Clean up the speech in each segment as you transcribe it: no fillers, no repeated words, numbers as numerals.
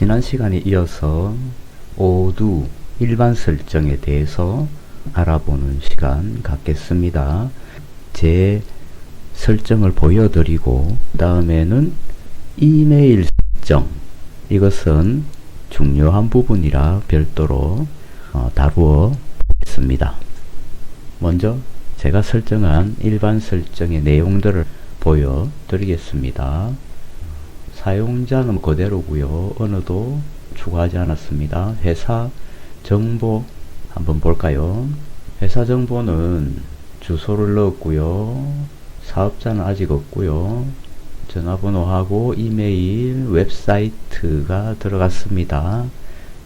지난 시간에 이어서 오두 일반 설정에 대해서 알아보는 시간 갖겠습니다. 제 설정을 보여드리고 그 다음에는 이메일 설정, 이것은 중요한 부분이라 별도로 다루어 보겠습니다. 먼저 제가 설정한 일반 설정의 내용들을 보여드리겠습니다. 사용자는 그대로고요. 언어도 추가하지 않았습니다. 회사 정보 한번 볼까요? 회사 정보는 주소를 넣었고요. 사업자는 아직 없고요. 전화번호하고 이메일, 웹사이트가 들어갔습니다.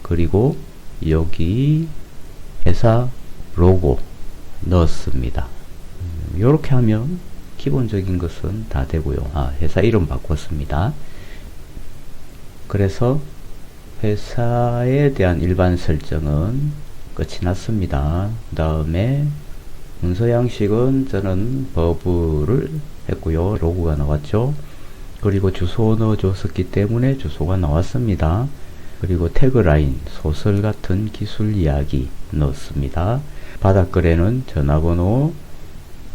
그리고 여기 회사 로고 넣었습니다. 이렇게 하면 기본적인 것은 다 되고요. 회사 이름 바꿨습니다. 그래서 회사에 대한 일반 설정은 끝이 났습니다. 그 다음에 문서 양식은 저는 버브를 했고요. 로고가 나왔죠. 그리고 주소 넣어줬었기 때문에 주소가 나왔습니다. 그리고 태그라인, 소설 같은 기술 이야기 넣었습니다. 바닥글에는 전화번호,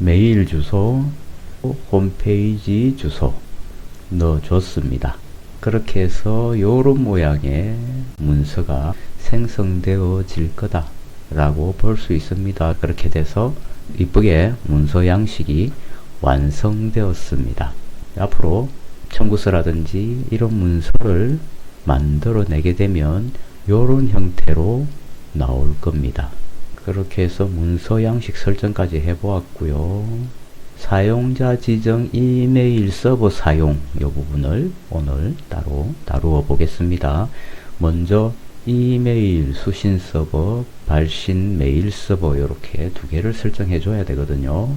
메일 주소, 홈페이지 주소 넣어줬습니다. 그렇게 해서 요런 모양의 문서가 생성되어질 거다 라고 볼 수 있습니다. 그렇게 돼서 이쁘게 문서 양식이 완성되었습니다. 앞으로 청구서라든지 이런 문서를 만들어내게 되면 요런 형태로 나올 겁니다. 그렇게 해서 문서 양식 설정까지 해보았고요. 사용자 지정 이메일 서버 사용 이 부분을 오늘 따로 다루어 보겠습니다. 먼저 이메일 수신 서버, 발신 메일 서버 이렇게 두 개를 설정해 줘야 되거든요.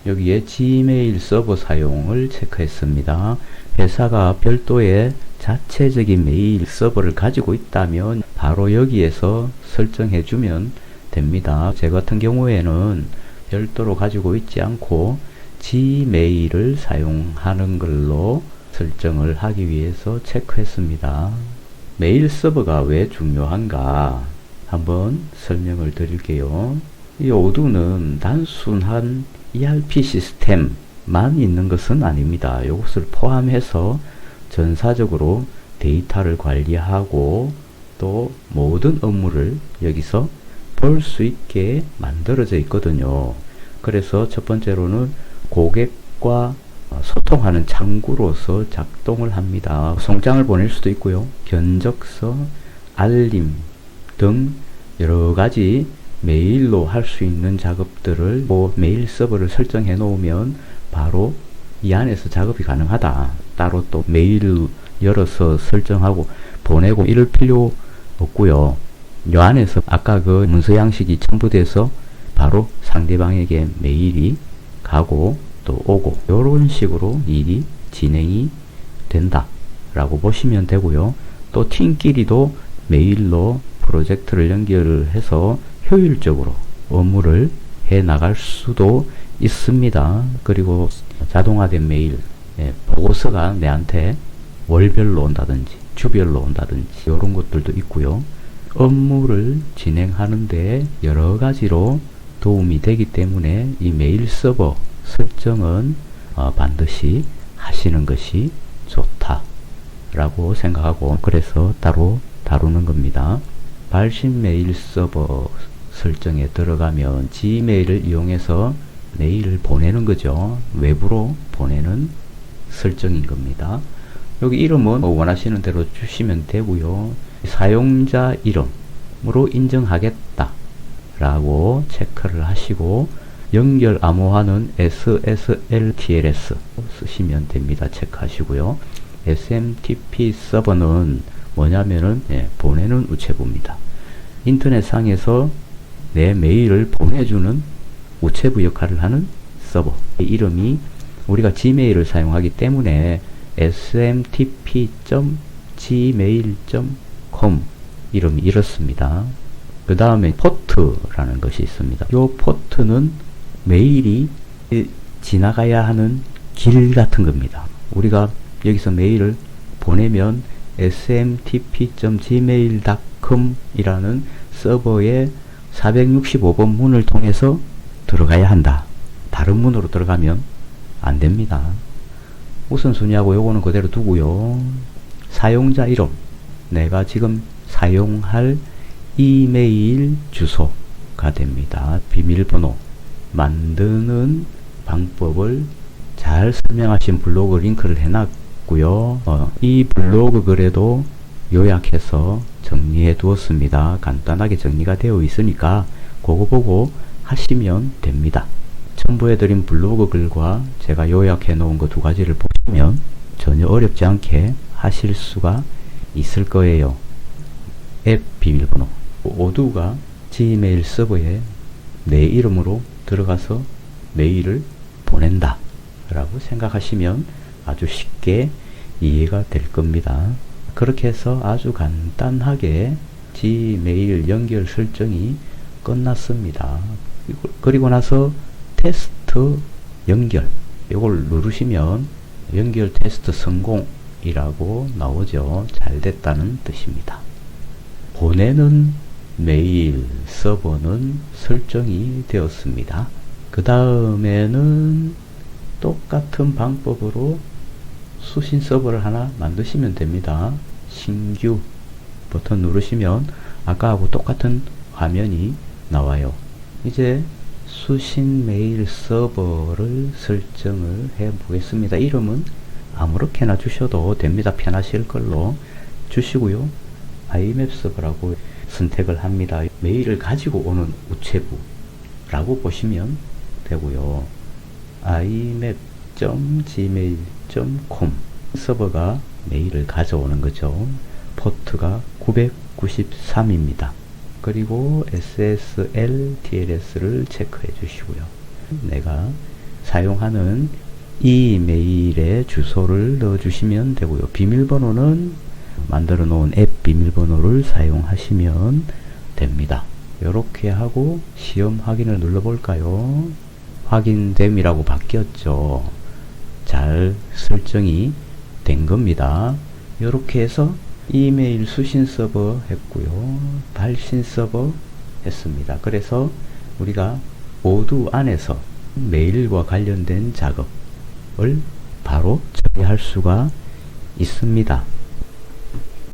여기에 지메일 서버 사용을 체크했습니다. 회사가 별도의 자체적인 메일 서버를 가지고 있다면 바로 여기에서 설정해 주면 됩니다. 제 같은 경우에는 별도로 가지고 있지 않고 지메일을 사용하는 걸로 설정을 하기 위해서 체크했습니다. 메일 서버가 왜 중요한가 한번 설명을 드릴게요. 이 오두는 단순한 ERP 시스템만 있는 것은 아닙니다. 이것을 포함해서 전사적으로 데이터를 관리하고 또 모든 업무를 여기서 볼 수 있게 만들어져 있거든요. 그래서 첫 번째로는 고객과 소통하는 창구로서 작동을 합니다. 송장을 보낼 수도 있고요. 견적서, 알림 등 여러가지 메일로 할 수 있는 작업들을 메일 서버를 설정해 놓으면 바로 이 안에서 작업이 가능하다. 따로 또 메일을 열어서 설정하고 보내고 이럴 필요 없고요. 이 안에서 아까 그 문서 양식이 첨부돼서 바로 상대방에게 메일이 가고 또 오고 이런 식으로 일이 진행이 된다 라고 보시면 되고요. 또 팀끼리도 메일로 프로젝트를 연결을 해서 효율적으로 업무를 해 나갈 수도 있습니다. 그리고 자동화된 메일, 보고서가 내한테 월별로 온다든지 주별로 온다든지 이런 것들도 있고요. 업무를 진행하는데 여러 가지로 도움이 되기 때문에 이 메일 서버 설정은 반드시 하시는 것이 좋다 라고 생각하고 그래서 따로 다루는 겁니다. 발신 메일 서버 설정에 들어가면 지메일을 이용해서 메일을 보내는 거죠. 외부로 보내는 설정인 겁니다. 여기 이름은 원하시는 대로 주시면 되고요. 사용자 이름으로 인정하겠다 라고 체크를 하시고 연결 암호화는 SSL/TLS 쓰시면 됩니다. 체크하시고요. SMTP 서버는 뭐냐면은 보내는 우체부입니다. 인터넷상에서 내 메일을 보내주는 우체부 역할을 하는 서버. 이름이 우리가 지메일을 사용하기 때문에 smtp.gmail.com 이름이 이렇습니다. 그 다음에 포트라는 것이 있습니다. 이 포트는 메일이 지나가야 하는 길 같은 겁니다. 우리가 여기서 메일을 보내면 smtp.gmail.com 이라는 서버에 465번 문을 통해서 들어가야 한다. 다른 문으로 들어가면 안 됩니다. 우선순위하고 요거는 그대로 두고요. 사용자 이름, 내가 지금 사용할 이메일 주소가 됩니다. 비밀번호, 만드는 방법을 잘 설명하신 블로그 링크를 해놨고요. 이 블로그 글에도 요약해서 정리해 두었습니다. 간단하게 정리가 되어 있으니까 그거 보고 하시면 됩니다. 첨부해드린 블로그 글과 제가 요약해 놓은 거 두 가지를 보시면 전혀 어렵지 않게 하실 수가 있을 거예요. 앱 비밀번호 모두가 지메일 서버에 내 이름으로 들어가서 메일을 보낸다 라고 생각하시면 아주 쉽게 이해가 될 겁니다. 그렇게 해서 아주 간단하게 지메일 연결 설정이 끝났습니다. 그리고 나서 테스트 연결, 이걸 누르시면 연결 테스트 성공이라고 나오죠. 잘 됐다는 뜻입니다. 보내는 메일 서버는 설정이 되었습니다. 그 다음에는 똑같은 방법으로 수신 서버를 하나 만드시면 됩니다. 신규 버튼 누르시면 아까하고 똑같은 화면이 나와요. 이제 수신 메일 서버를 설정을 해 보겠습니다. 이름은 아무렇게나 주셔도 됩니다. 편하실 걸로 주시고요. IMAP 서버라고 선택을 합니다. 메일을 가지고 오는 우체부라고 보시면 되고요. imap.gmail.com 서버가 메일을 가져오는 거죠. 포트가 993입니다. 그리고 SSL, TLS를 체크해 주시고요. 내가 사용하는 이메일의 주소를 넣어 주시면 되고요. 비밀번호는 만들어 놓은 앱 비밀번호를 사용하시면 됩니다. 이렇게 하고 시험 확인을 눌러 볼까요? 확인됨이라고 바뀌었죠. 잘 설정이 된 겁니다. 이렇게 해서 이메일 수신 서버 했고요. 발신 서버 했습니다. 그래서 우리가 모두 안에서 메일과 관련된 작업을 바로 처리할 수가 있습니다.